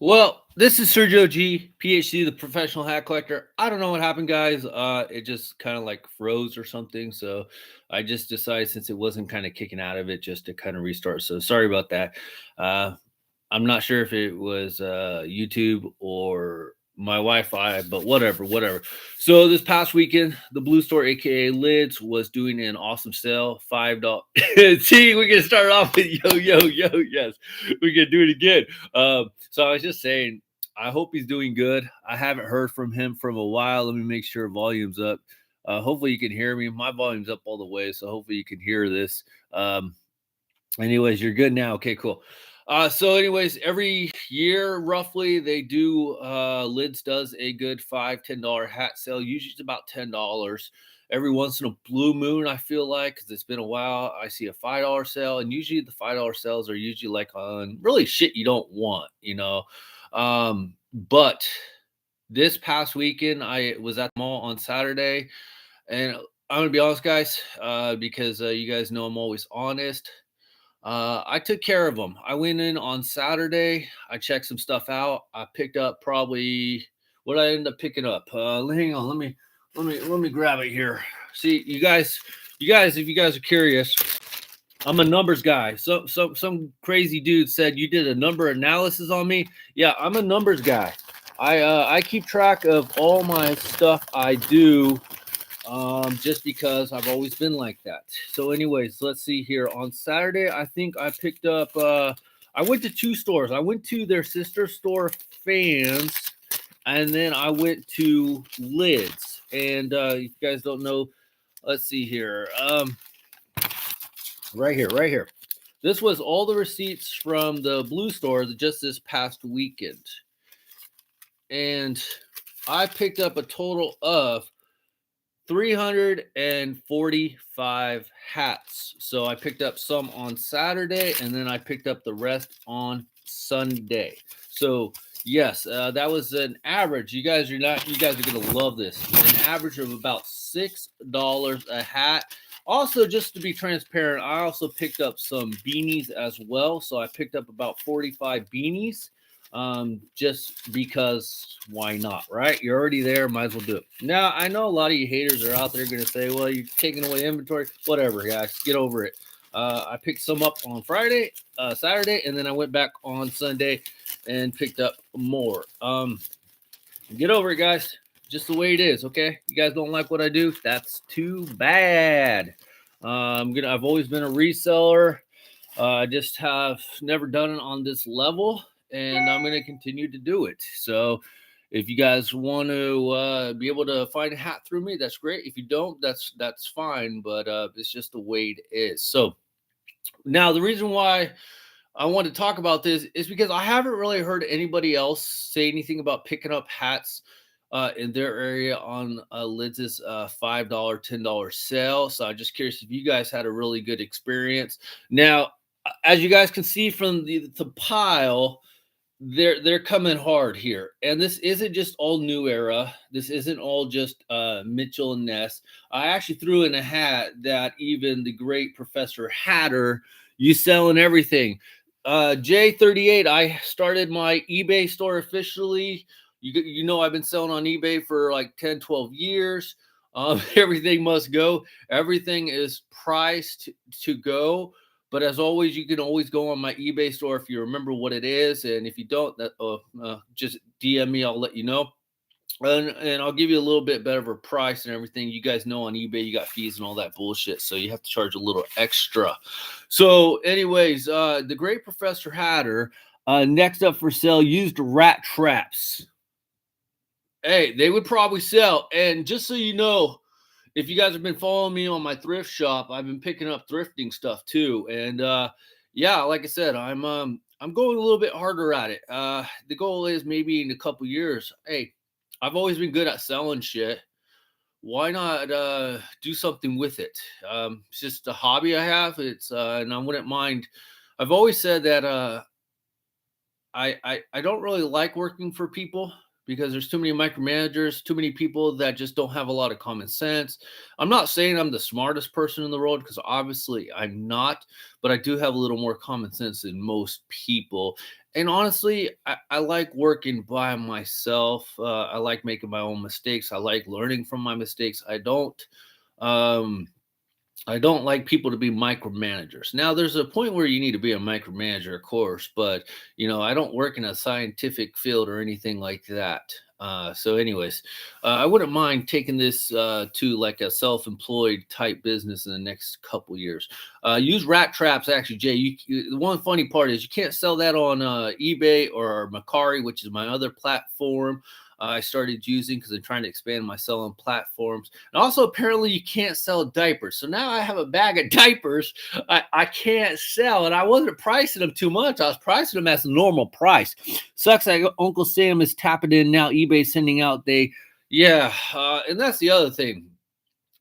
Well, this is Sergio G, PhD, the professional hat collector. I don't know what happened, guys. It just kind of like froze or something. So I just decided, since it wasn't kind of kicking out of it, just to kind of restart. So sorry about that. Uh, I'm not sure if it was YouTube or my Wi-Fi, but whatever. So this past weekend, the Blue Store, aka Lids, was doing an awesome sale. $5. See, we can start off with yo. Yes, we can do it again. So I was just saying, I hope he's doing good. I haven't heard from him from a while. Let me make sure volume's up. Hopefully you can hear me. My volume's up all the way, so hopefully you can hear this. Anyways, you're good now. Okay, cool. So anyways, every year roughly they do Lids does a good $5-10 hat sale. Usually it's about $10. Every once in a blue moon, I feel like, because it's been a while, I see a $5 sale, and usually the $5 sales are usually like on really shit you don't want. But this past weekend I was at the mall on Saturday, and I'm gonna be honest, guys, because you guys know I'm always honest. I took care of them. I went in on Saturday. I checked some stuff out. I picked up probably what I ended up picking up. Hang on, let me grab it here. See, you guys, if you guys are curious, I'm a numbers guy. So some crazy dude said you did a number analysis on me. Yeah, I'm a numbers guy. I keep track of all my stuff I do, just because I've always been like that. So anyways, let's see here. On Saturday, I think I picked up I went to two stores. I went to their sister store, Fans, and then I went to Lids. And if you guys don't know, let's see here. Right here. This was all the receipts from the Blue Store just this past weekend. And I picked up a total of 345 hats. So I picked up some on Saturday, and then I picked up the rest on Sunday. So yes, that was an average. You guys are gonna love this. An average of about $6 a hat. Also, just to be transparent, I also picked up some beanies as well. So I picked up about 45 beanies, just because why not, right? You're already there, might as well do it. Now, I know a lot of you haters are out there going to say, well, you're taking away inventory. Whatever, guys, get over it. I picked some up on Saturday, and then I went back on Sunday and picked up more. Get over it, guys. Just the way it is, okay? You guys don't like what I do? That's too bad. I've always been a reseller. I just have never done it on this level, and I'm going to continue to do it. So if you guys want to be able to find a hat through me, that's great. If you don't, that's fine, but it's just the way it is. So now the reason why I want to talk about this is because I haven't really heard anybody else say anything about picking up hats in their area on Lids' $5, $10 sale. So I'm just curious if you guys had a really good experience. Now, as you guys can see from the pile, they're coming hard here, and this isn't just all New Era. This isn't all just Mitchell&ness. I actually threw in a hat that even the great Professor Hatter, you selling everything. J38, I started my eBay store officially. You know I've been selling on eBay for like 10-12 years. Everything must go. Everything is priced to go. But as always, you can always go on my eBay store if you remember what it is. And if you don't, just DM me. I'll let you know. And I'll give you a little bit better of a price and everything. You guys know on eBay, you got fees and all that bullshit. So you have to charge a little extra. So anyways, the great Professor Hatter, next up for sale, used rat traps. Hey, they would probably sell. And just so you know, if you guys have been following me on my thrift shop, I've been picking up thrifting stuff too. And yeah, like I said, I'm going a little bit harder at it. The goal is maybe in a couple years. Hey, I've always been good at selling shit. Why not do something with it? It's just a hobby I have. It's and I wouldn't mind. I've always said that I don't really like working for people because there's too many micromanagers, too many people that just don't have a lot of common sense. I'm not saying I'm the smartest person in the world, because obviously I'm not, but I do have a little more common sense than most people. And honestly, I like working by myself. I like making my own mistakes. I like learning from my mistakes. Um, I don't like people to be micromanagers. Now, there's a point where you need to be a micromanager, of course, but I don't work in a scientific field or anything like that. I wouldn't mind taking this to like a self-employed type business in the next couple years. Use rat traps, actually, Jay. The one funny part is you can't sell that on eBay or Macari, which is my other platform. I started using because I'm trying to expand my selling platforms. And also, apparently, you can't sell diapers. So now I have a bag of diapers I can't sell. And I wasn't pricing them too much. I was pricing them as a normal price. Sucks that Uncle Sam is tapping in now. eBay sending out and that's the other thing.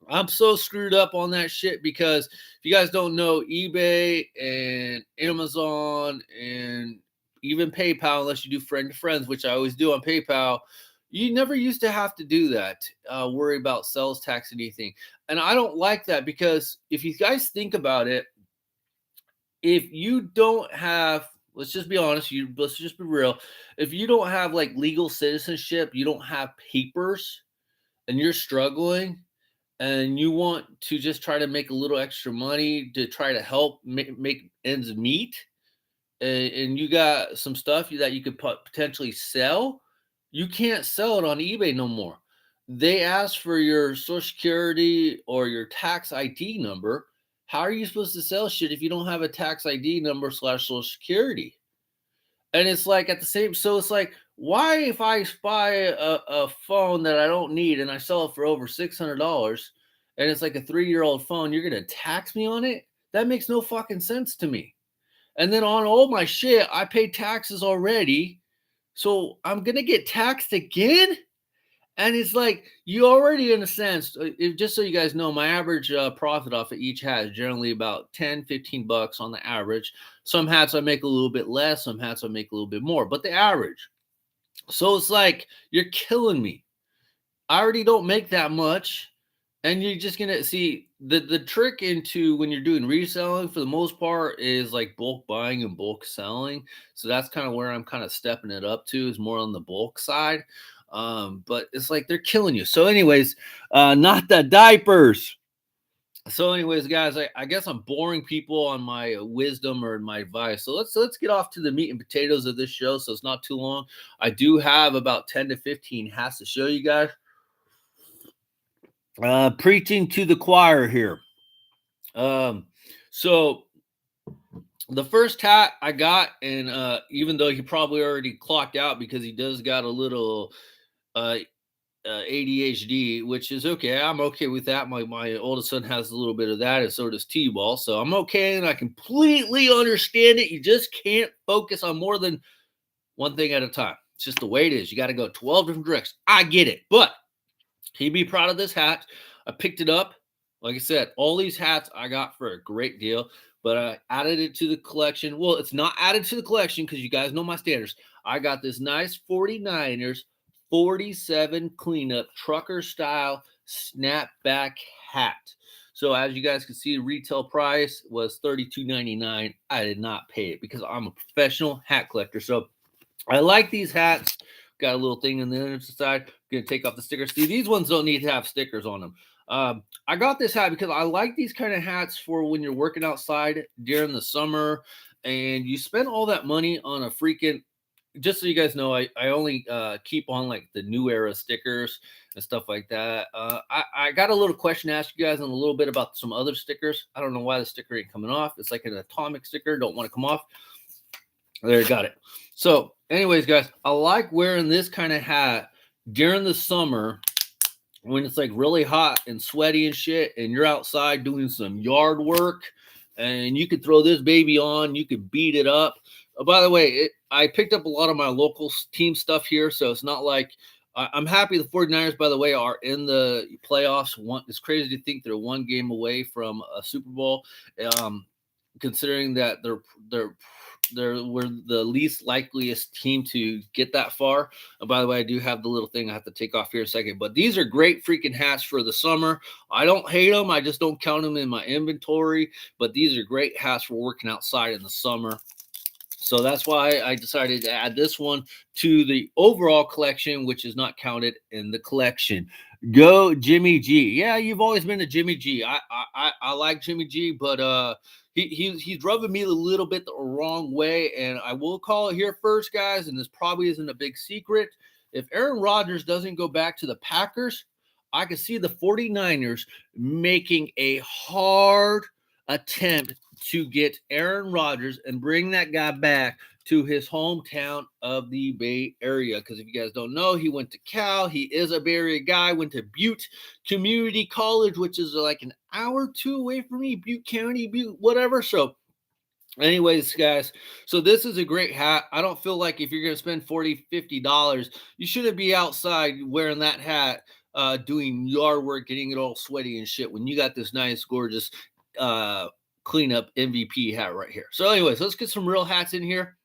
I'm so screwed up on that shit because if you guys don't know, eBay and Amazon and even PayPal, unless you do friend to friends, which I always do on PayPal, you never used to have to do that, worry about sales tax, anything. And I don't like that because if you guys think about it, if you don't have, let's just be honest, let's just be real. If you don't have like legal citizenship, you don't have papers and you're struggling and you want to just try to make a little extra money to try to help make ends meet, and you got some stuff that you could potentially sell, you can't sell it on eBay no more. They ask for your social security or your tax ID number. How are you supposed to sell shit if you don't have a tax ID number / social security? And it's like at the same, so it's like, why if I buy a phone that I don't need and I sell it for over $600 and it's like a 3-year-old phone, you're gonna tax me on it? That makes no fucking sense to me. And then on all my shit, I pay taxes already. So I'm gonna get taxed again? And it's like you already, in a sense, just so you guys know, my average profit off of each hat is generally about 10, $15 on the average. Some hats I make a little bit less, some hats I make a little bit more, but the average. So it's like you're killing me. I already don't make that much. And you're just gonna see the trick into when you're doing reselling for the most part is like bulk buying and bulk selling. So that's kind of where I'm kind of stepping it up to, is more on the bulk side. But it's like they're killing you. So, anyways, not the diapers. So, anyways, guys, I guess I'm boring people on my wisdom or my advice. So let's get off to the meat and potatoes of this show. So it's not too long. I do have about 10 to 15 hats to show you guys. Preaching to the choir here. So the first hat I got, and even though he probably already clocked out because he does got a little ADHD, which is okay. I'm okay with that. My oldest son has a little bit of that, and so does T-Ball. So I'm okay, and I completely understand it. You just can't focus on more than one thing at a time. It's just the way it is. You got to go 12 different directions. I get it, but he'd be proud of this hat. I picked it up. Like I said, all these hats I got for a great deal, but I added it to the collection. Well, it's not added to the collection because you guys know my standards. I got this nice 49ers 47 cleanup trucker style snapback hat. So as you guys can see, the retail price was $32.99. I did not pay it because I'm a professional hat collector. So I like these hats. Got a little thing on the other side. Gonna take off the stickers. See, these ones don't need to have stickers on them. I got this hat because I like these kind of hats for when you're working outside during the summer and you spend all that money on a freaking, just so you guys know, I only keep on like the new era stickers and stuff like that. I got a little question to ask you guys and a little bit about some other stickers. I don't know why the sticker ain't coming off. It's like an atomic sticker. Don't want to come off. There, got it. So anyways, guys, I like wearing this kind of hat during the summer when it's like really hot and sweaty and shit, and you're outside doing some yard work, and you could throw this baby on, you could beat it up. Oh, by the way, I picked up a lot of my local team stuff here, so it's not like I'm happy the 49ers, by the way, are in the playoffs. It's crazy to think they're one game away from a Super Bowl, considering that we're the least likeliest team to get that far. By the way, I do have the little thing I have to take off here in a second, but these are great freaking hats for the summer. I don't hate them. I just don't count them in my inventory, but these are great hats for working outside in the summer. So that's why I decided to add this one to the overall collection, which is not counted in the collection. Go Jimmy G. Yeah, you've always been a Jimmy G. I like Jimmy G, but he's rubbing me a little bit the wrong way. And I will call it here first, guys, and this probably isn't a big secret. If Aaron Rodgers doesn't go back to the Packers, I can see the 49ers making a hard attempt to get Aaron Rodgers and bring that guy back to his hometown of the Bay Area. Because if you guys don't know, he went to Cal. He is a Bay Area guy. Went to Butte Community College, which is like an hour or two away from me. Butte County, Butte, whatever. So anyways, guys, so this is a great hat. I don't feel like if you're going to spend $40-$50, you shouldn't be outside wearing that hat, doing yard work, getting it all sweaty and shit when you got this nice, gorgeous cleanup MVP hat right here. So anyways, let's get some real hats in here.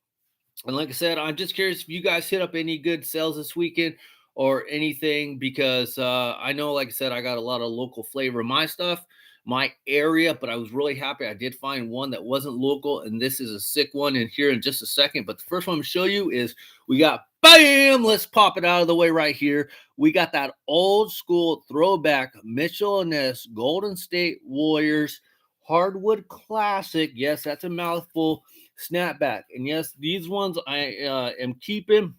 And like I said, I'm just curious if you guys hit up any good sales this weekend or anything, because I know, like I said, I got a lot of local flavor in my stuff, my area, but I was really happy I did find one that wasn't local, and this is a sick one in here in just a second. But the first one I'm going to show you is we got, bam, let's pop it out of the way right here. We got that old school throwback Mitchell&ness Golden State Warriors Hardwood Classic. Yes, that's a mouthful. Snapback. And yes, these ones I am keeping.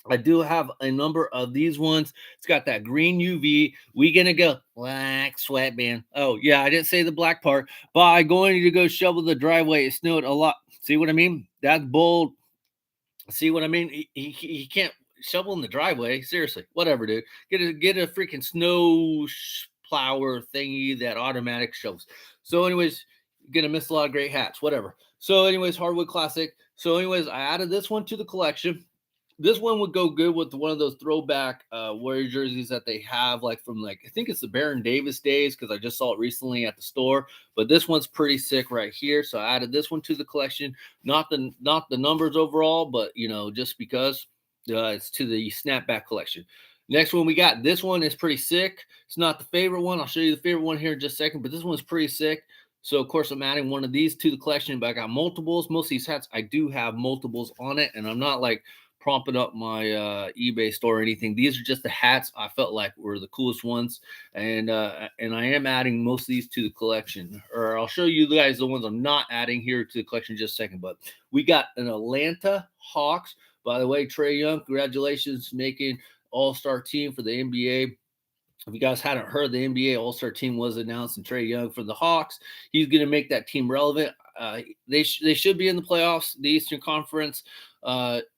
I do have a number of these ones. It's got that green UV. We gonna go black sweatband. Oh yeah, I didn't say the black part. By going to go shovel the driveway, it snowed a lot. See what I mean? That's bold. See what I mean? He can't shovel in the driveway. Seriously, whatever, dude. Get a freaking snow plower thingy that automatic shovels. So, anyways, gonna miss a lot of great hats. Whatever. So, anyways, Hardwood Classic. So, anyways, I added this one to the collection. This one would go good with one of those throwback Warrior jerseys that they have, like from like I think it's the Baron Davis days, because I just saw it recently at the store. But this one's pretty sick right here, so I added this one to the collection. Not the numbers overall, but you know, just because it's to the Snapback collection. Next one we got, this one is pretty sick. It's not the favorite one. I'll show you the favorite one here in just a second, but this one's pretty sick. So, of course, I'm adding one of these to the collection, but I got multiples. Most of these hats, I do have multiples on it, and I'm not like prompting up my eBay store or anything. These are just the hats I felt like were the coolest ones, and I am adding most of these to the collection. Or I'll show you guys the ones I'm not adding here to the collection in just a second. But we got an Atlanta Hawks. By the way, Trae Young, congratulations, making All-Star team for the NBA. If you guys hadn't heard, the NBA All-Star team was announced, and Trae Young for the Hawks, he's going to make that team relevant. They should be in the playoffs. The Eastern Conference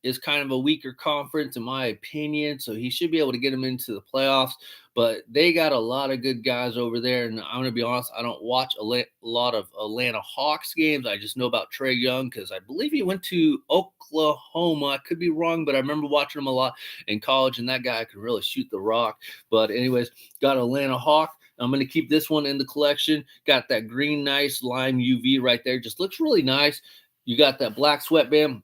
is kind of a weaker conference, in my opinion, so he should be able to get them into the playoffs. But they got a lot of good guys over there, and I'm going to be honest, I don't watch a lot of Atlanta Hawks games. I just know about Trae Young because I believe he went to Oklahoma. I could be wrong, but I remember watching him a lot in college, and that guy could really shoot the rock. But anyways, got Atlanta Hawk. I'm going to keep this one in the collection. Got that green, nice lime UV right there. Just looks really nice. You got that black sweatband.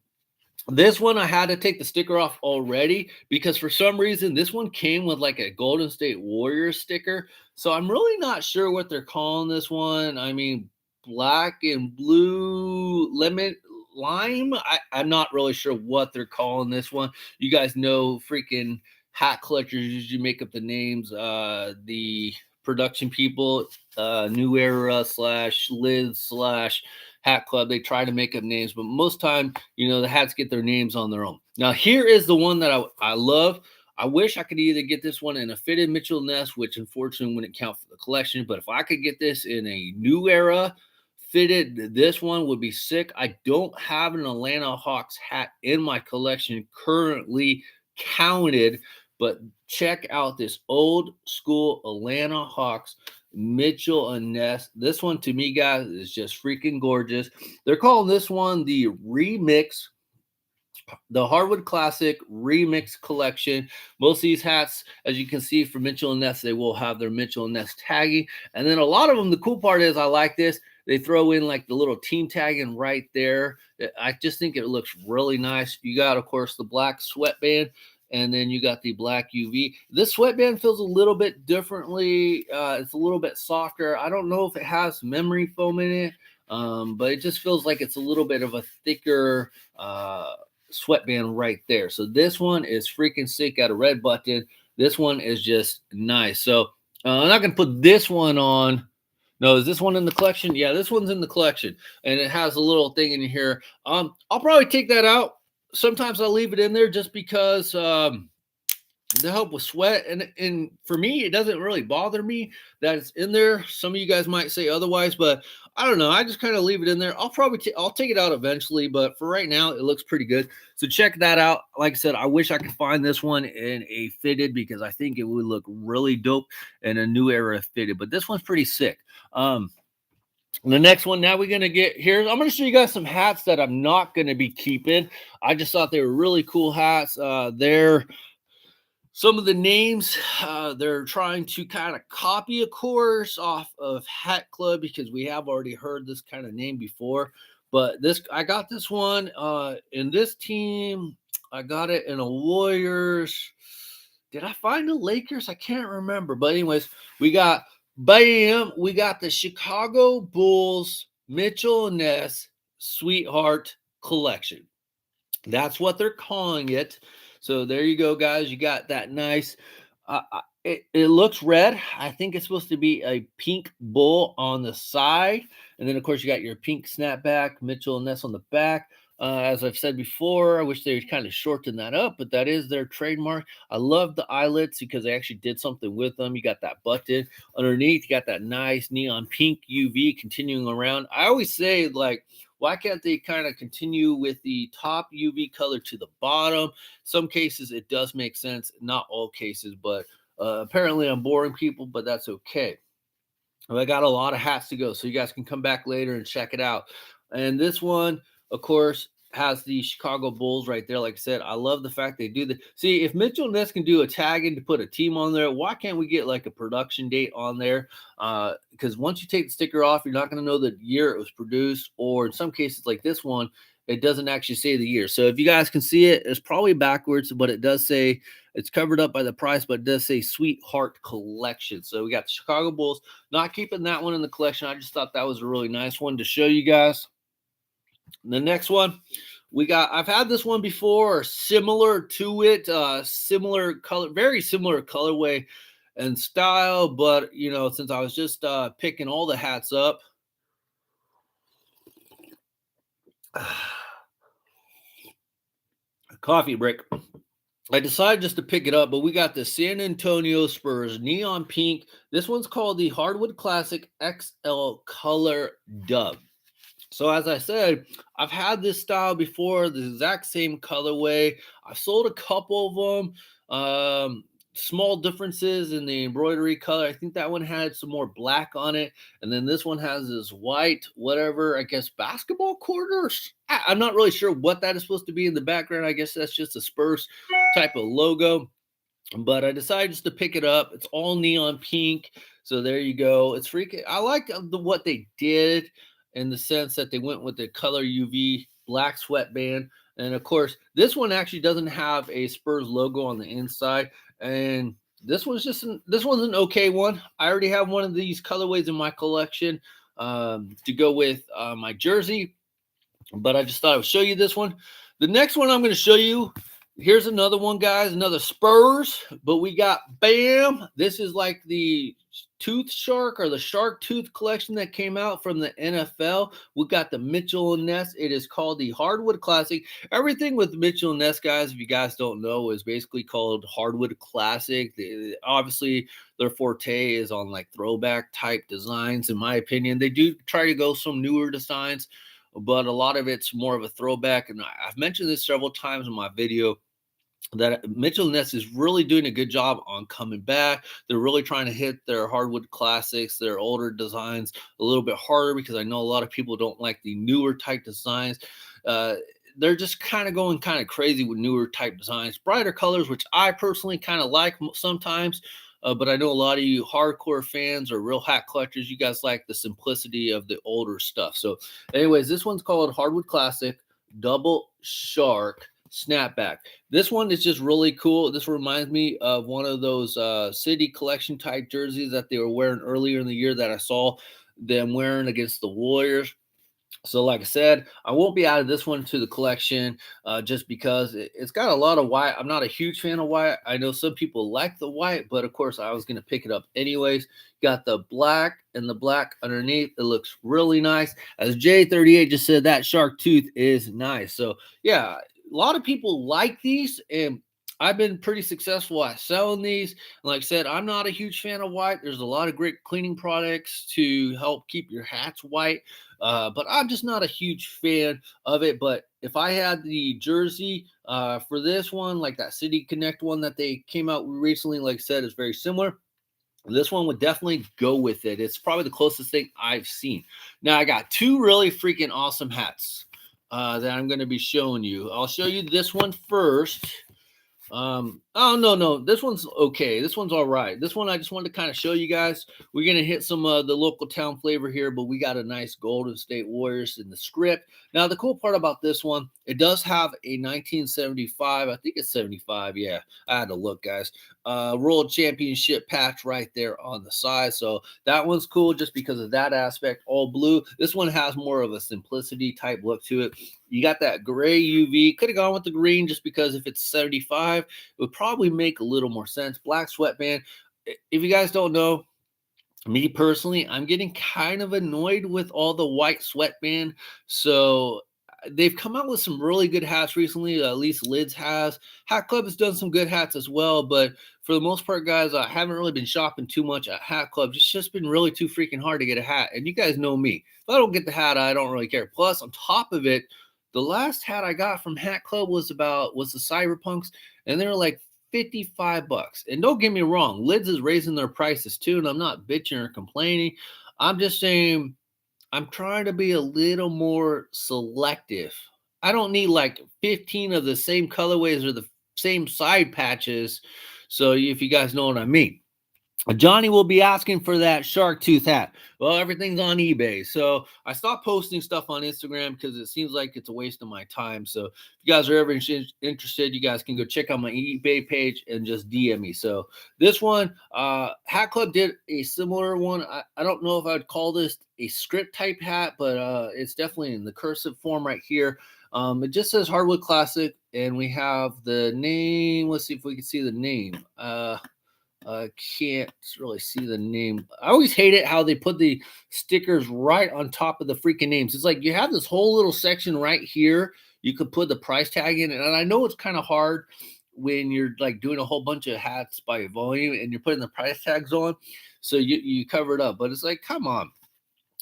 This one I had to take the sticker off already because for some reason this one came with like a Golden State Warriors sticker. So I'm really not sure what they're calling this one. I mean, black and blue lemon lime. I'm not really sure what they're calling this one. You guys know freaking hat collectors usually make up the names. The production people, New Era / Liz / Hat Club, they try to make up names, but most time, you know, the hats get their names on their own. Now, here is the one that I love. I wish I could either get this one in a fitted Mitchell&ness, which unfortunately wouldn't count for the collection, but if I could get this in a New Era fitted, this one would be sick. I don't have an Atlanta Hawks hat in my collection currently counted, but check out this old school Atlanta Hawks Mitchell&ness. This one to me, guys, is just freaking gorgeous. They're calling this one the remix, the Hardwood Classic Remix Collection. Most of these hats, as you can see from Mitchell&ness, they will have their Mitchell&ness tagging. And then a lot of them, the cool part is I like this. They throw in like the little team tagging right there. I just think it looks really nice. You got, of course, the black sweatband. And then you got the black UV. This sweatband feels a little bit differently. It's a little bit softer. I don't know if it has memory foam in it. but it just feels like it's a little bit of a thicker sweatband right there. So this one is freaking sick. Got a red button. This one is just nice. So I'm not gonna put this one on. No, is this one in the collection? Yeah, this one's in the collection, and it has a little thing in here. I'll probably take that out. Sometimes I'll leave it in there just because to help with sweat, and for me, it doesn't really bother me that it's in there. Some of you guys might say otherwise, but I don't know. I just kind of leave it in there. I'll take it out eventually, but for right now, it looks pretty good. So check that out. Like I said, I wish I could find this one in a fitted because I think it would look really dope in a new era fitted. But this one's pretty sick. The next one, now we're going to get here. I'm going to show you guys some hats that I'm not going to be keeping. I just thought they were really cool hats. They're some of the names they're trying to kind of copy, of course, off of Hat Club because we have already heard this kind of name before. But I got this one in this team. I got it in a Warriors. Did I find the Lakers? I can't remember. But anyways, we got we got the Chicago Bulls Mitchell&ness Sweetheart Collection. That's what they're calling it. So there you go, guys. You got that nice. It looks red. I think it's supposed to be a pink bull on the side. And then, of course, you got your pink snapback, Mitchell&ness on the back. As I've said before, I wish they would kind of shorten that up, but that is their trademark. I love the eyelets because they actually did something with them. You got that button underneath. You got that nice neon pink UV continuing around. I always say, like, why can't they kind of continue with the top UV color to the bottom? Some cases it does make sense, not all cases, but apparently I'm boring people, but that's okay. I got a lot of hats to go, so you guys can come back later and check it out. And this one, of course, has the Chicago Bulls right there. Like I said, I love the fact they do that. See, if Mitchell&ness can do a tagging to put a team on there, why can't we get like a production date on there? Because once you take the sticker off, you're not going to know the year it was produced, or in some cases like this one, it doesn't actually say the year. So if you guys can see it, it's probably backwards, but it does say it's covered up by the price, but it does say Sweetheart Collection. So we got the Chicago Bulls. Not keeping that one in the collection. I just thought that was a really nice one to show you guys. The next one I've had this one before, similar to it, similar color, very similar colorway and style, but since I was just picking all the hats up, coffee break, I decided just to pick it up. But we got the San Antonio Spurs neon pink. This one's called the Hardwood Classic XL Color Dub. So as I said, I've had this style before, the exact same colorway. I've sold a couple of them. Small differences in the embroidery color. I think that one had some more black on it. And then this one has this white, whatever, I guess basketball quarters. I'm not really sure what that is supposed to be in the background. I guess that's just a Spurs type of logo. But I decided just to pick it up. It's all neon pink. So there you go. It's freaking, I like what they did in the sense that they went with the color UV black sweatband. And of course, this one actually doesn't have a Spurs logo on the inside. And this one's an okay one. I already have one of these colorways in my collection to go with my jersey. But I just thought I would show you this one. The next one I'm going to show you, here's another one, guys, another Spurs. But we got BAM. This is like the Tooth Shark or the Shark Tooth collection that came out from the NFL. We got the Mitchell&ness. It is called the Hardwood Classic. Everything with Mitchell&ness, guys, if you guys don't know, is basically called Hardwood Classic. Obviously, their forte is on like throwback type designs, in my opinion. They do try to go some newer designs, but a lot of it's more of a throwback. And I've mentioned this several times in my video that Mitchell&ness is really doing a good job on coming back. They're really trying to hit their hardwood classics, their older designs a little bit harder, because I know a lot of people don't like the newer type designs. They're just kind of going kind of crazy with newer type designs, brighter colors, which I personally kind of like sometimes. But I know a lot of you hardcore fans or real hat collectors, you guys like the simplicity of the older stuff. So anyways, this one's called Hardwood Classic Double Shark Snapback. This one is just really cool. This reminds me of one of those city collection type jerseys that they were wearing earlier in the year that I saw them wearing against the Warriors. So, like I said, I won't be adding this one to the collection just because it's got a lot of white. I'm not a huge fan of white. I know some people like the white, but of course, I was going to pick it up anyways. Got the black and the black underneath. It looks really nice. As J38 just said, that shark tooth is nice. So, yeah, a lot of people like these, and I've been pretty successful at selling these. And like I said, I'm not a huge fan of white. There's a lot of great cleaning products to help keep your hats white, but I'm just not a huge fan of it. But if I had the jersey for this one, like that City Connect one that they came out recently, like I said, is very similar. This one would definitely go with it. It's probably the closest thing I've seen. Now, I got two really freaking awesome hats that I'm going to be showing you. I'll show you this one first. Oh no, this one's okay. This one's all right. This one I just wanted to kind of show you guys. We're gonna hit some the local town flavor here, but we got a nice Golden State Warriors in the script. Now the cool part about this one, it does have a 1975, I think it's 75. Yeah, I had to look, guys. World Championship patch right there on the side. So that one's cool just because of that aspect. All blue. This one has more of a simplicity type look to it. You got that gray UV. Could have gone with the green just because if it's 75, it would probably make a little more sense. Black sweatband. If you guys don't know, me personally, I'm getting kind of annoyed with all the white sweatband. So they've come out with some really good hats recently. At least Lids has. Hat Club has done some good hats as well. But for the most part, guys, I haven't really been shopping too much at Hat Club. It's just been really too freaking hard to get a hat. And you guys know me. If I don't get the hat, I don't really care. Plus, on top of it, the last hat I got from Hat Club was the Cyberpunks, and they were like 55 bucks. And don't get me wrong, Lids is raising their prices too, and I'm not bitching or complaining. I'm just saying I'm trying to be a little more selective. I don't need like 15 of the same colorways or the same side patches. So if you guys know what I mean. Johnny will be asking for that shark tooth hat. Well, everything's on eBay. So I stopped posting stuff on Instagram because it seems like it's a waste of my time. So if you guys are ever interested, you guys can go check out my eBay page and just DM me. So this one, Hat Club did a similar one. I don't know if I would call this a script type hat, but it's definitely in the cursive form right here. It just says Hardwood Classic, and we have the name. Let's see if we can see the name. I can't really see the name. I always hate it how they put the stickers right on top of the freaking names. It's like you have this whole little section right here. You could put the price tag in, and I know it's kind of hard when you're like doing a whole bunch of hats by volume and you're putting the price tags on, so you cover it up. But it's like, come on.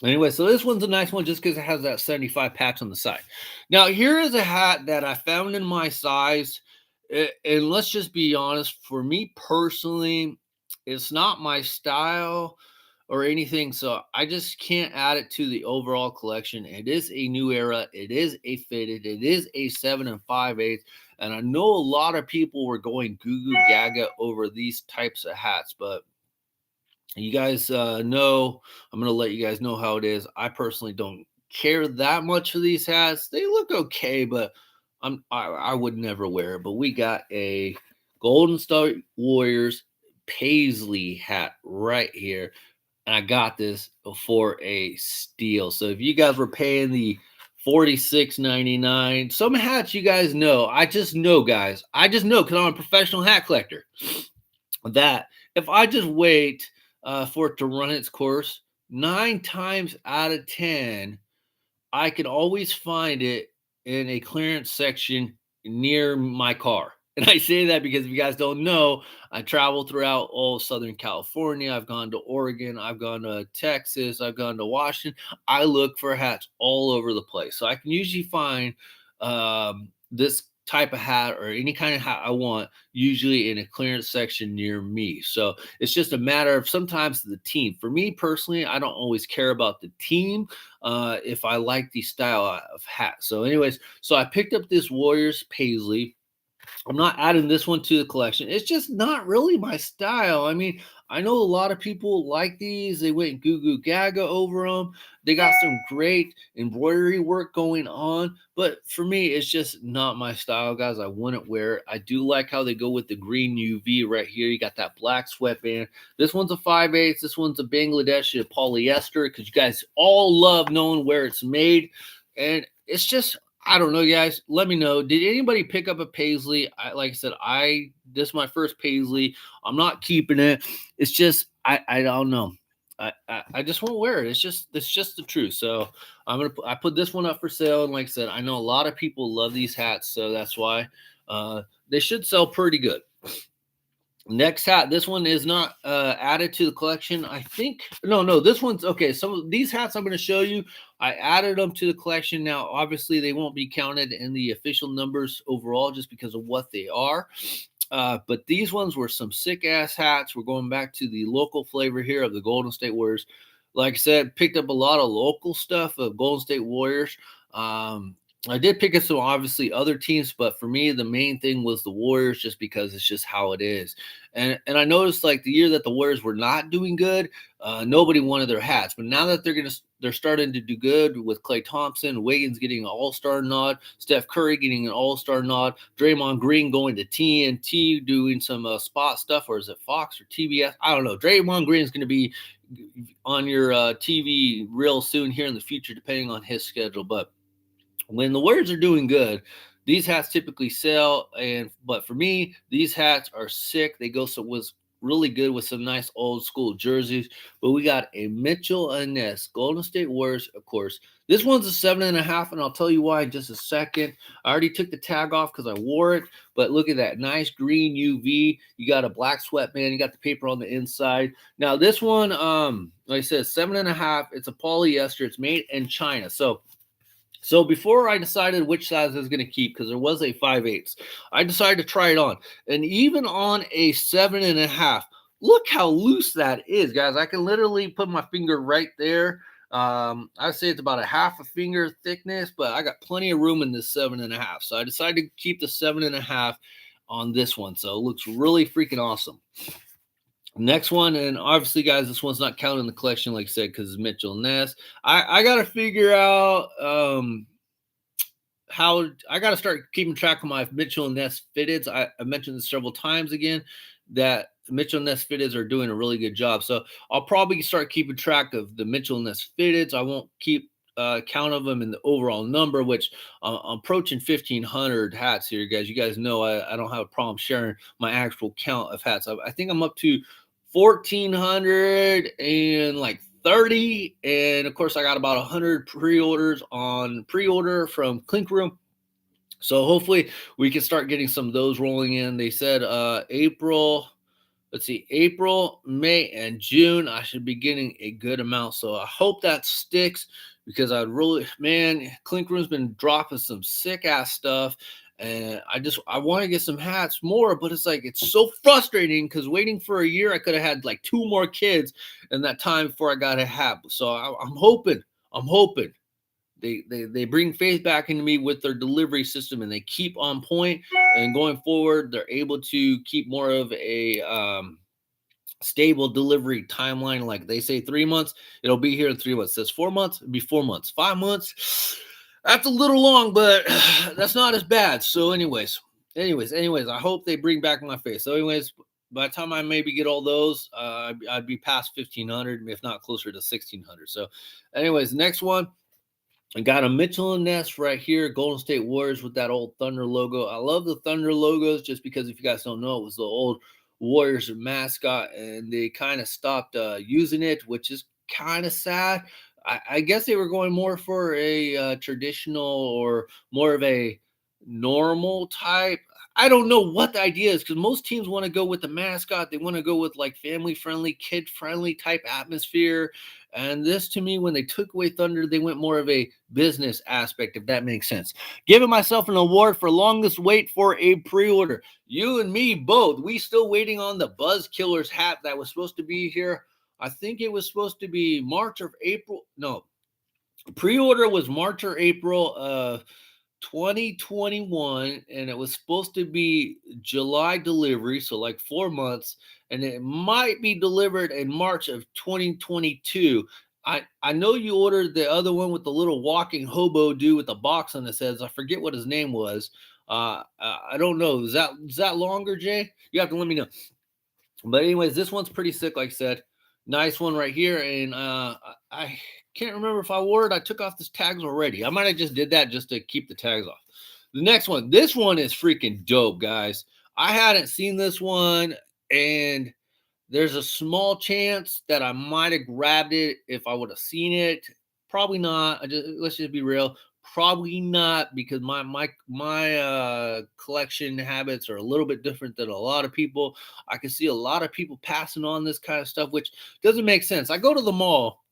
Anyway, so this one's a nice one just because it has that 75 patch on the side. Now, here is a hat that I found in my size. And let's just be honest, for me personally, it's not my style or anything. So I just can't add it to the overall collection. It is a new era. It is a fitted. It is a 7 5/8. And I know a lot of people were going goo goo gaga over these types of hats, but you guys know, I'm going to let you guys know how it is. I personally don't care that much for these hats. They look okay, but I would never wear it. But we got a Golden State Warriors Paisley hat right here. And I got this for a steal. So if you guys were paying the $46.99, some hats you guys know. I just know, guys. I just know because I'm a professional hat collector that if I just wait for it to run its course, 9 times out of 10, I can always find it in a clearance section near my car. And I say that because if you guys don't know, I travel throughout all of Southern California. I've gone to Oregon. I've gone to Texas. I've gone to Washington. I look for hats all over the place. So I can usually find this type of hat or any kind of hat I want, usually in a clearance section near me. So it's just a matter of sometimes the team. For me personally, I don't always care about the team if I like the style of hat. So anyways, so I picked up this Warriors Paisley. I'm not adding this one to the collection. It's just not really my style. I mean, I know a lot of people like these. They went goo goo gaga over them. They got some great embroidery work going on. But for me, it's just not my style, guys. I wouldn't wear it. I do like how they go with the green UV right here. You got that black sweatband. This one's a 5/8. This one's a Bangladeshi polyester because you guys all love knowing where it's made. And it's just I don't know, guys. Let me know. Did anybody pick up a Paisley? Like I said, this is my first Paisley. I'm not keeping it. It's just I don't know. I just won't wear it. It's just the truth. So I put this one up for sale, and like I said, I know a lot of people love these hats, so that's why they should sell pretty good. Next hat, this one is not added to the collection. I think no, this one's okay. Some of these hats I'm going to show you, I added them to the collection. Now, obviously, they won't be counted in the official numbers overall just because of what they are. But these ones were some sick ass hats. We're going back to the local flavor here of the Golden State Warriors. Like I said, picked up a lot of local stuff of Golden State Warriors. I did pick up some obviously other teams, but for me, the main thing was the Warriors just because it's just how it is. And I noticed like the year that the Warriors were not doing good, nobody wanted their hats. But now that they're starting to do good with Klay Thompson, Wiggins getting an All-Star nod, Steph Curry getting an All-Star nod, Draymond Green going to TNT doing some spot stuff, or is it Fox or TBS? I don't know. Draymond Green is going to be on your TV real soon here in the future, depending on his schedule. But when the Warriors are doing good, these hats typically sell. But for me, these hats are sick. They go so was really good with some nice old school jerseys. But we got a Mitchell&ness Golden State Warriors, of course. This one's a 7.5, and I'll tell you why in just a second. I already took the tag off because I wore it. But look at that nice green UV. You got a black sweatband. You got the paper on the inside. Now this one, like I said, 7.5. It's a polyester. It's made in China. So before I decided which size I was going to keep, because there was a 5/8, I decided to try it on. And even on a 7.5, look how loose that is, guys. I can literally put my finger right there. I'd say it's about a half a finger thickness, but I got plenty of room in this 7.5. So I decided to keep the 7.5 on this one. So it looks really freaking awesome. Next one, and obviously, guys, this one's not counted in the collection, like I said, because it's Mitchell&ness. I got to figure out how I got to start keeping track of my Mitchell&ness fitteds. I mentioned this several times again that Mitchell&ness fitteds are doing a really good job. So I'll probably start keeping track of the Mitchell&ness fitteds. I won't keep count of them in the overall number, which I'm approaching 1,500 hats here, guys. You guys know I don't have a problem sharing my actual count of hats. I think I'm up to 1,400 and like 30, and of course I got about 100 pre-orders on pre-order from Clink Room, so hopefully we can start getting some of those rolling in. They said April, May, and June I should be getting a good amount, so I hope that sticks, because I'd really, man, Clink Room's been dropping some sick ass stuff. And I want to get some hats more, but it's like it's so frustrating because waiting for a year, I could have had like 2 more kids in that time before I got a hat. So I'm hoping they bring faith back into me with their delivery system, and they keep on point. And going forward, they're able to keep more of a stable delivery timeline. Like they say 3 months, it'll be here in 3 months. It says 4 months, it'll be 4 months. 5 months, that's a little long, but that's not as bad. So anyways, I hope they bring back my face. So anyways, by the time I maybe get all those, I'd be past 1,500, if not closer to 1,600. So anyways, next one, I got a Mitchell&ness right here, Golden State Warriors with that old Thunder logo. I love the Thunder logos just because, if you guys don't know, it was the old Warriors mascot, and they kind of stopped using it, which is kind of sad. I guess they were going more for a traditional, or more of a normal type. I don't know what the idea is, because most teams want to go with the mascot. They want to go with like family friendly, kid friendly type atmosphere. And this, to me, when they took away Thunder, they went more of a business aspect, if that makes sense. Giving myself an award for longest wait for a pre-order. You and me both. We still waiting on the Buzz Killers hat that was supposed to be here. I think it was supposed to be March or April. No, pre-order was March or April. 2021, and it was supposed to be July delivery, so like 4 months, and it might be delivered in March of 2022. I know you ordered the other one with the little walking hobo dude with the box on his head. I forget what his name was. I don't know. Is that longer, Jay? You have to let me know. But anyways, this one's pretty sick, like I said. Nice one right here. And I can't remember if I wore it. I took off the tags already. I might have just did that just to keep the tags off. The next one, this one is freaking dope, guys. I hadn't seen this one, and there's a small chance that I might have grabbed it if I would have seen it. Probably not. Let's just be real. Probably not, because my collection habits are a little bit different than a lot of people. I can see a lot of people passing on this kind of stuff, which doesn't make sense. I go to the mall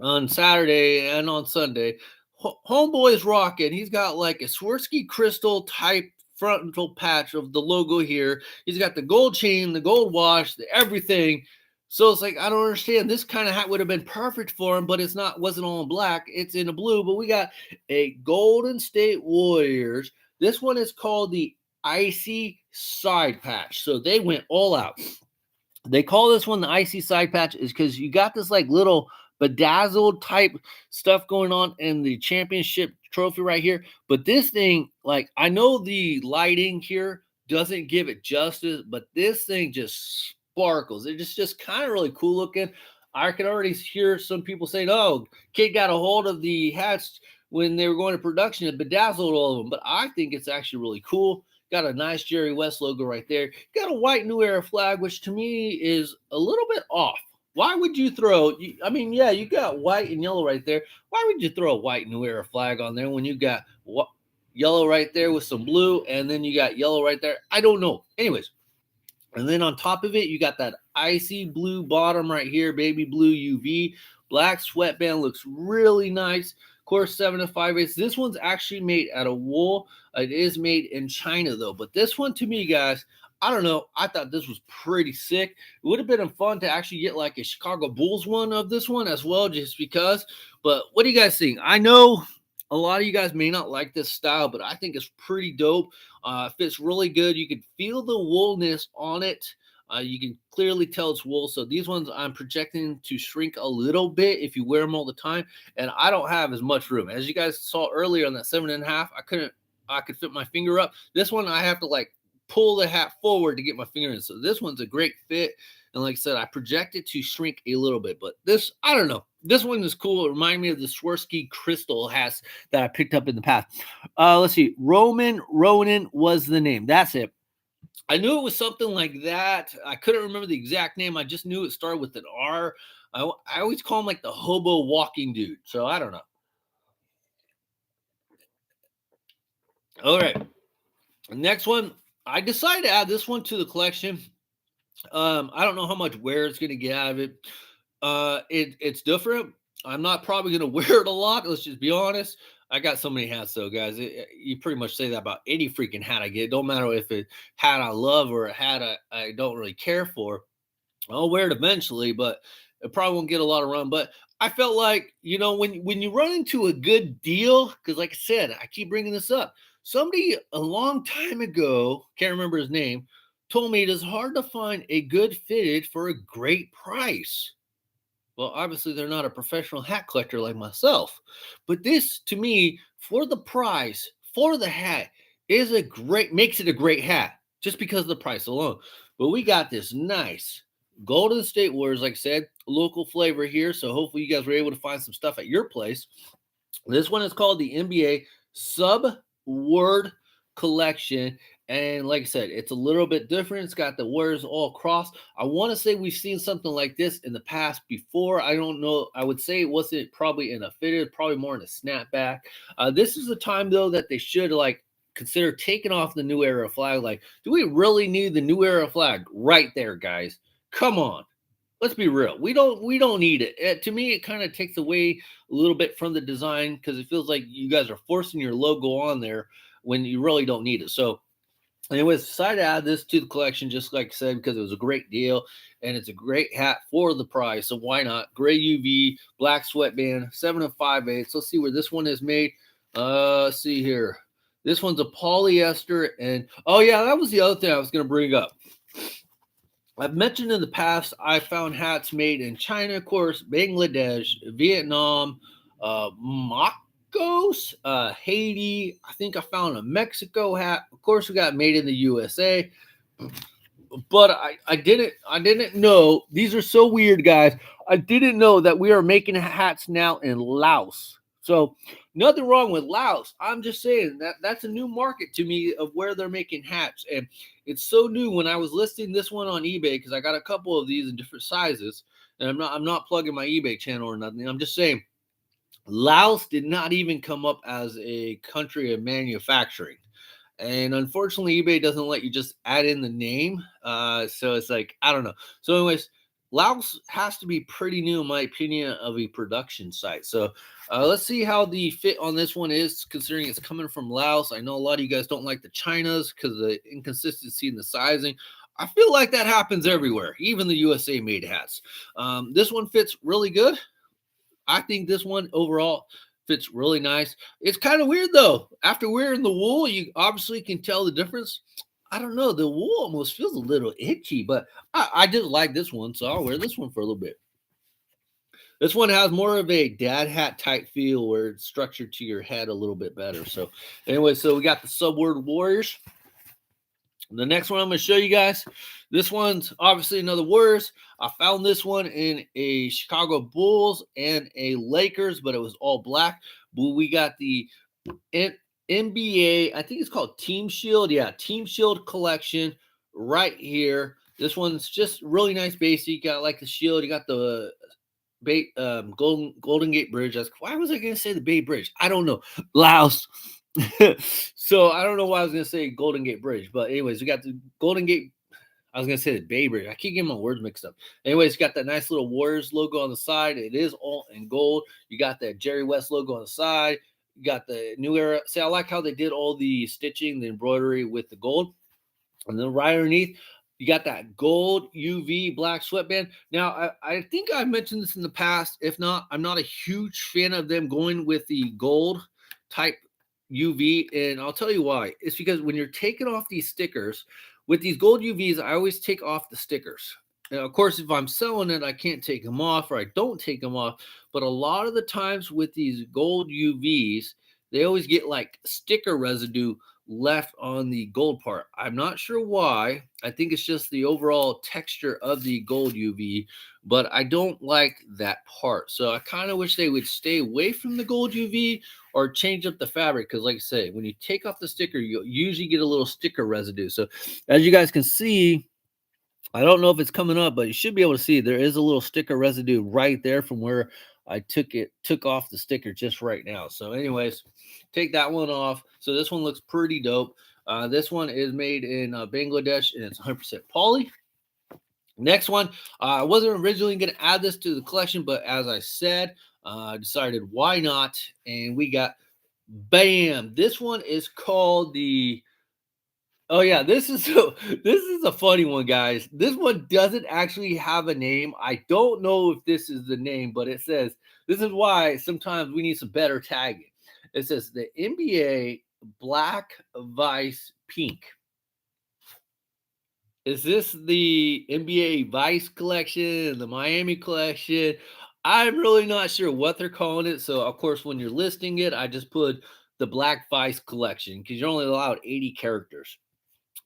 on Saturday and on Sunday. Homeboy's rocking. He's got like a Swarovski crystal type frontal patch of the logo here. He's got the gold chain, the gold wash, the everything. So it's like, I don't understand. This kind of hat would have been perfect for him, but wasn't all in black. It's in a blue. But we got a Golden State Warriors. This one is called the Icy Side Patch. So they went all out. They call this one the Icy Side Patch is because you got this like little bedazzled type stuff going on in the championship trophy right here. But this thing, like, I know the lighting here doesn't give it justice, but this thing just sparkles. It's just kind of really cool looking. I can already hear some people saying, oh, kid got a hold of the hats when they were going to production and bedazzled all of them. But I think it's actually really cool. Got a nice Jerry West logo right there. Got a white New Era flag, which to me is a little bit off. Why would you throw? I mean, yeah, you got white and yellow right there. Why would you throw a white New Era flag on there when you got yellow right there with some blue, and then you got yellow right there? I don't know. Anyways, and then on top of it, you got that icy blue bottom right here, baby blue UV. Black sweatband looks really nice. Of course, 7 5/8. This one's actually made out of wool. It is made in China, though. But this one, to me, guys, I don't know. I thought this was pretty sick. It would have been fun to actually get like a Chicago Bulls one of this one as well, just because. But what do you guys think? I know a lot of you guys may not like this style, but I think it's pretty dope. Fits really good. You can feel the woolness on it. You can clearly tell it's wool. So these ones I'm projecting to shrink a little bit if you wear them all the time. And I don't have as much room. As you guys saw earlier on that 7.5, I could fit my finger up. This one I have to like pull the hat forward to get my finger in. So this one's a great fit. And like I said, I project it to shrink a little bit. But this, I don't know. This one is cool. It reminds me of the Swarovski crystal hats that I picked up in the past. Let's see. Ronan was the name. That's it. I knew it was something like that. I couldn't remember the exact name. I just knew it started with an R. I always call him like the hobo walking dude. So I don't know. All right. Next one. I decided to add this one to the collection. I don't know how much wear it's going to get out of it. It's different. I'm not probably going to wear it a lot. Let's just be honest. I got so many hats, though, guys. You pretty much say that about any freaking hat I get. It don't matter if it's hat I love or a hat I don't really care for. I'll wear it eventually, but it probably won't get a lot of run. But I felt like, when you run into a good deal, because like I said, I keep bringing this up. Somebody a long time ago, can't remember his name, told me it is hard to find a good fitted for a great price. Well, obviously they're not a professional hat collector like myself, but this to me, for the price, for the hat, makes it a great hat just because of the price alone. But we got this nice Golden State Warriors, like I said, local flavor here. So hopefully you guys were able to find some stuff at your place. This one is called the NBA Sub Word Collection. And like I said, it's a little bit different. It's got the words all crossed. I want to say we've seen something like this in the past before. I don't know. I would say it wasn't probably in a fitted, probably more in a snapback. This is the time, though, that they should like consider taking off the New Era flag. Like, do we really need the New Era flag right there, guys? Come on. Let's be real. We don't need it. To me, it kind of takes away a little bit from the design because it feels like you guys are forcing your logo on there when you really don't need it. So anyways, decided to add this to the collection, just like I said, because it was a great deal and it's a great hat for the price. So why not? Gray UV, black sweatband, 7 5/8. Let's see where this one is made. Let's see here. This one's a polyester, and oh yeah, that was the other thing I was going to bring up. I've mentioned in the past I found hats made in China, of course, Bangladesh, Vietnam, Marcos, Haiti. I think I found a Mexico hat. Of course, we got made in the USA. But I didn't know, these are so weird, guys. I didn't know that we are making hats now in Laos. So nothing wrong with Laos. I'm just saying that that's a new market to me of where they're making hats, and it's so new. When I was listing this one on eBay, because I got a couple of these in different sizes, and I'm not plugging my eBay channel or nothing. I'm just saying Laos did not even come up as a country of manufacturing. And unfortunately, eBay doesn't let you just add in the name. So it's like, I don't know. So, anyways, Laos has to be pretty new, in my opinion, of a production site. So let's see how the fit on this one is, considering it's coming from Laos. I know a lot of you guys don't like the Chinas because of the inconsistency in the sizing. I feel like that happens everywhere, even the USA made hats. This one fits really good. I think this one overall fits really nice. It's kind of weird though. After wearing the wool, you obviously can tell the difference. I don't know. The wool almost feels a little itchy, but I just like this one, so I'll wear this one for a little bit. This one has more of a dad hat type feel where it's structured to your head a little bit better. So, anyway, so we got the Subword Warriors. The next one I'm going to show you guys, this one's obviously another Warriors. I found this one in a Chicago Bulls and a Lakers, but it was all black. But we got the NBA, I think it's called Team Shield. Yeah, Team Shield collection right here. This one's just really nice basic. You got like the shield. You got the Golden Gate Bridge. Why was I going to say the Bay Bridge? I don't know. Laos. So I don't know why I was going to say Golden Gate Bridge. But anyways, we got the Golden Gate. I was going to say the Bay Bridge. I keep getting my words mixed up. Anyways, got that nice little Warriors logo on the side. It is all in gold. You got that Jerry West logo on the side. You got the New Era. See, I like how they did all the stitching, the embroidery with the gold. And then right underneath, you got that gold UV black sweatband. Now, I think I've mentioned this in the past. If not, I'm not a huge fan of them going with the gold type UV. And I'll tell you why. It's because when you're taking off these stickers, with these gold UVs, I always take off the stickers. Now, of course, if I'm selling it, I can't take them off or I don't take them off. But a lot of the times with these gold UVs, they always get like sticker residue left on the gold part. I'm not sure why. I think it's just the overall texture of the gold UV, but I don't like that part. So I kind of wish they would stay away from the gold UV or change up the fabric. Because like I say, when you take off the sticker, you usually get a little sticker residue. So as you guys can see, I don't know if it's coming up, but you should be able to see there is a little sticker residue right there from where I took off the sticker just right now. So anyways, take that one off. So this one looks pretty dope. This one is made in Bangladesh and it's 100% poly. Next one, I wasn't originally going to add this to the collection, but as I said, I decided why not. And we got, bam, this one is called the, oh yeah, this is a funny one, guys. This one doesn't actually have a name. I don't know if this is the name, but it says this is why sometimes we need some better tagging. It says the NBA Black Vice Pink. Is this the NBA Vice collection, the Miami collection? I'm really not sure what they're calling it. So of course, when you're listing it, I just put the Black Vice collection because you're only allowed 80 characters.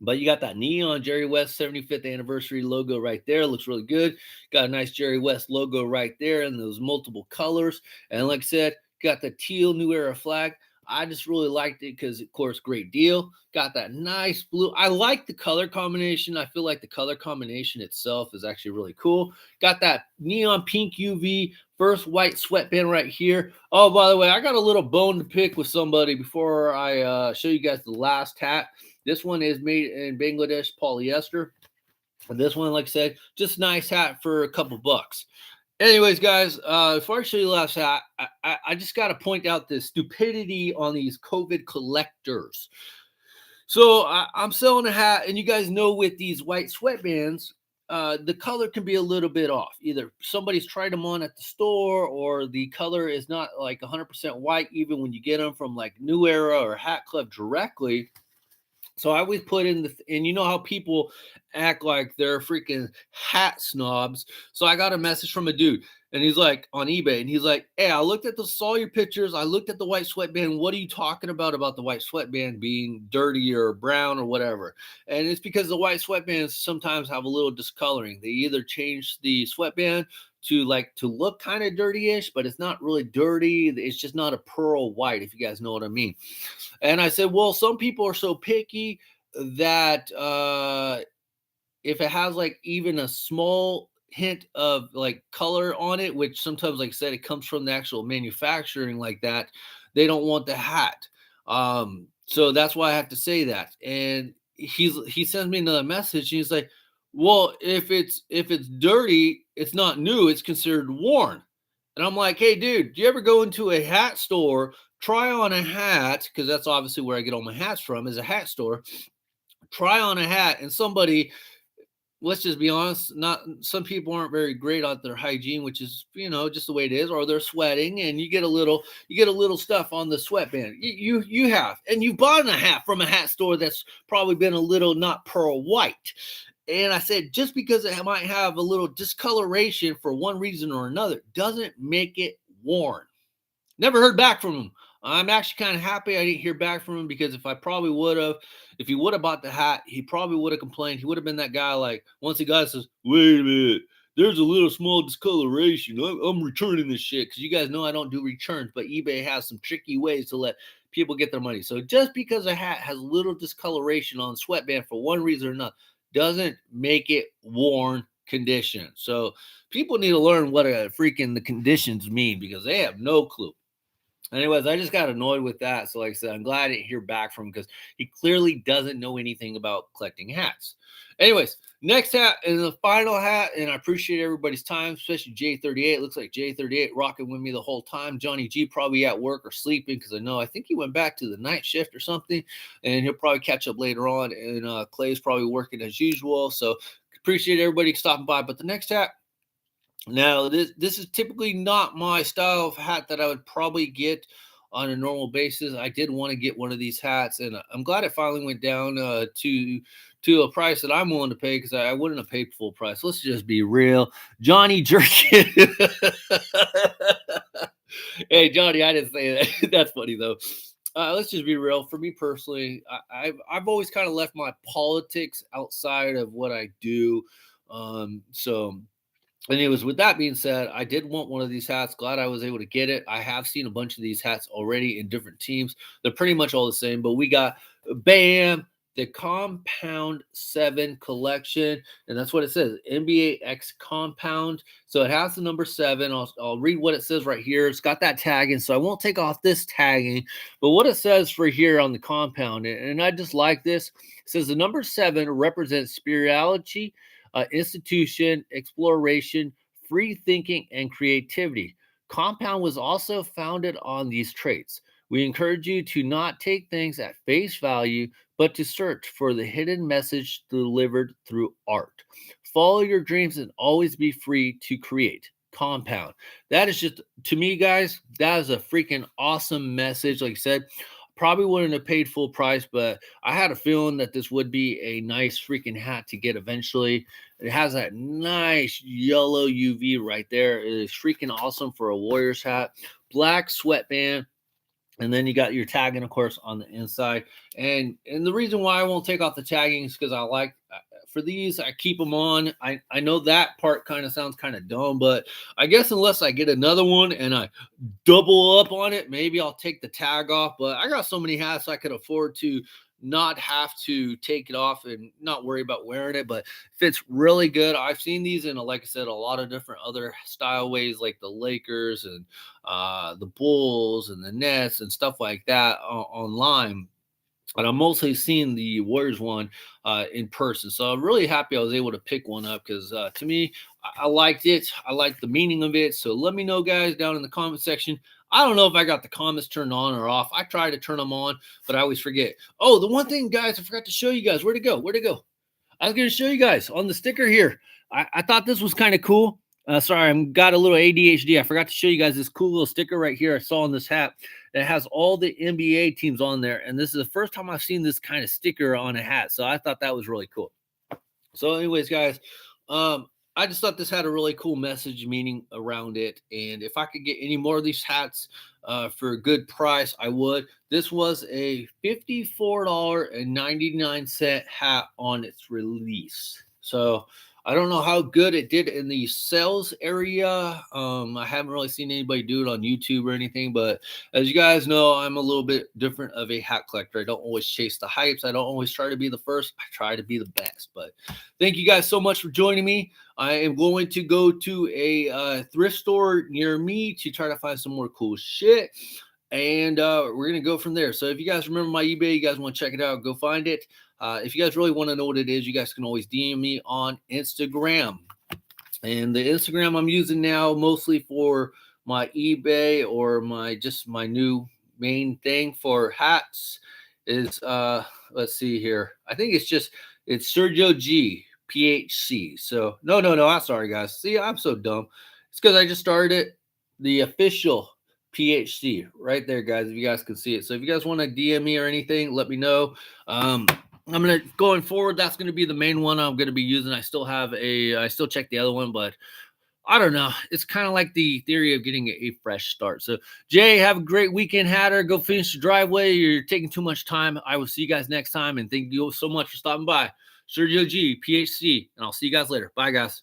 But you got that neon Jerry West 75th anniversary logo right there. Looks really good. Got a nice Jerry West logo right there in those multiple colors. And like I said, got the teal New Era flag. I just really liked it because, of course, great deal. Got that nice blue. I like the color combination. I feel like the color combination itself is actually really cool. Got that neon pink UV first white sweatband right here. Oh, by the way, I got a little bone to pick with somebody before I show you guys the last hat. This one is made in Bangladesh polyester. And this one, like I said, just nice hat for a couple bucks. Anyways, guys, before I show you the last hat, I just got to point out the stupidity on these COVID collectors. So I'm selling a hat, and you guys know with these white sweatbands, the color can be a little bit off. Either somebody's tried them on at the store, or the color is not like 100% white, even when you get them from like New Era or Hat Club directly. So I always put in and you know how people act like they're freaking hat snobs. So I got a message from a dude, and he's like on eBay, and he's like, "Hey, I looked at saw your pictures. I looked at the white sweatband. What are you talking about the white sweatband being dirty or brown or whatever?" And it's because the white sweatbands sometimes have a little discoloring. They either change the sweatband to look kind of dirty-ish, but it's not really dirty. It's just not a pearl white, if you guys know what I mean. And I said, well, some people are so picky that if it has like even a small hint of like color on it, which sometimes, like I said, it comes from the actual manufacturing like that, they don't want the hat. So that's why I have to say that. And he sends me another message. And he's like, well, if it's dirty, it's not new, it's considered worn. And I'm like, hey, dude, do you ever go into a hat store, try on a hat? Because that's obviously where I get all my hats from, is a hat store. Try on a hat, and somebody, let's just be honest, not some people aren't very great at their hygiene, which is, just the way it is, or they're sweating, and you get a little stuff on the sweatband. You have, and you bought a hat from a hat store that's probably been a little not pearl white. And I said, just because it might have a little discoloration for one reason or another doesn't make it worn. Never heard back from him. I'm actually kind of happy I didn't hear back from him, because if he would have bought the hat, he probably would have complained. He would have been that guy, like, once the guy says, wait a minute, there's a little small discoloration, I'm returning this shit, because you guys know I don't do returns, but eBay has some tricky ways to let people get their money. So just because a hat has little discoloration on the sweatband for one reason or another doesn't make it worn condition. So people need to learn what the conditions mean, because they have no clue. Anyways, I just got annoyed with that. So, like I said, I'm glad I didn't hear back from him, because he clearly doesn't know anything about collecting hats. Anyways, next hat is the final hat, and I appreciate everybody's time, especially J38. It looks like J38 rocking with me the whole time. Johnny G probably at work or sleeping, because I think he went back to the night shift or something, and he'll probably catch up later on. And Clay's probably working as usual. So appreciate everybody stopping by. But the next hat, now, this is typically not my style of hat that I would probably get on a normal basis. I did want to get one of these hats, and I'm glad it finally went down to a price that I'm willing to pay, because I wouldn't have paid full price. Let's just be real, Johnny Jerkin. Hey, Johnny, I didn't say that. That's funny though. Let's just be real. For me personally, I've always kind of left my politics outside of what I do. So anyways, with that being said, I did want one of these hats. Glad I was able to get it. I have seen a bunch of these hats already in different teams. They're pretty much all the same, but we got BAM, the Compound 7 collection, and that's what it says, NBA X Compound. So it has the number 7. I'll read what it says right here. It's got that tagging, so I won't take off this tagging, but what it says for here on the compound, and I just like this. It says the number 7 represents spirituality, institution, exploration, free thinking, and creativity. Compound was also founded on these traits. We encourage you to not take things at face value, but to search for the hidden message delivered through art. Follow your dreams and always be free to create. Compound. That is just, to me, guys, that is a freaking awesome message. Like I said, probably wouldn't have paid full price, but I had a feeling that this would be a nice freaking hat to get eventually. It has that nice yellow UV right there. It is freaking awesome for a Warriors hat. Black sweatband. And then you got your tagging, of course, on the inside. And the reason why I won't take off the tagging is because I like, for these, I keep them on. I know that part kind of sounds kind of dumb, but I guess unless I get another one and I double up on it, maybe I'll take the tag off. But I got so many hats I could afford to not have to take it off and not worry about wearing it. But fits really good. I've seen these in, like I said, a lot of different other style ways, like the Lakers and the Bulls and the Nets and stuff like that online. And I'm mostly seeing the Warriors one in person. So I'm really happy I was able to pick one up, because to me, I liked it. I liked the meaning of it. So let me know, guys, down in the comment section. I don't know if I got the comments turned on or off. I try to turn them on, but I always forget. Oh, the one thing, guys, I forgot to show you guys. Where'd it go? I was going to show you guys on the sticker here. I thought this was kind of cool. Sorry, I'm got a little ADHD. I forgot to show you guys this cool little sticker right here I saw on this hat. It has all the NBA teams on there. And this is the first time I've seen this kind of sticker on a hat. So I thought that was really cool. So anyways, guys, I just thought this had a really cool message meaning around it. And if I could get any more of these hats for a good price, I would. This was a $54.99 hat on its release. So I don't know how good it did in the sales area. I haven't really seen anybody do it on YouTube or anything, but as you guys know, I'm a little bit different of a hat collector. I don't always chase the hypes. I don't always try to be the first. I try to be the best. But thank you guys so much for joining me. I am going to go to a thrift store near me to try to find some more cool shit. And we're going to go from there. So if you guys remember my eBay, you guys want to check it out, go find it. If you guys really want to know what it is, you guys can always DM me on Instagram. And the Instagram I'm using now mostly for my eBay or my new main thing for hats is let's see here. I think it's Sergio G PHC. So no, I'm sorry guys. See, I'm so dumb. It's because I just started the official PHC right there, guys. If you guys can see it. So if you guys want to DM me or anything, let me know. I'm gonna going forward. That's gonna be the main one I'm gonna be using. I still check the other one, but I don't know. It's kind of like the theory of getting a fresh start. So Jay, have a great weekend, Hatter. Go finish the driveway. You're taking too much time. I will see you guys next time, and thank you so much for stopping by. Sergio G, PHC, and I'll see you guys later. Bye, guys.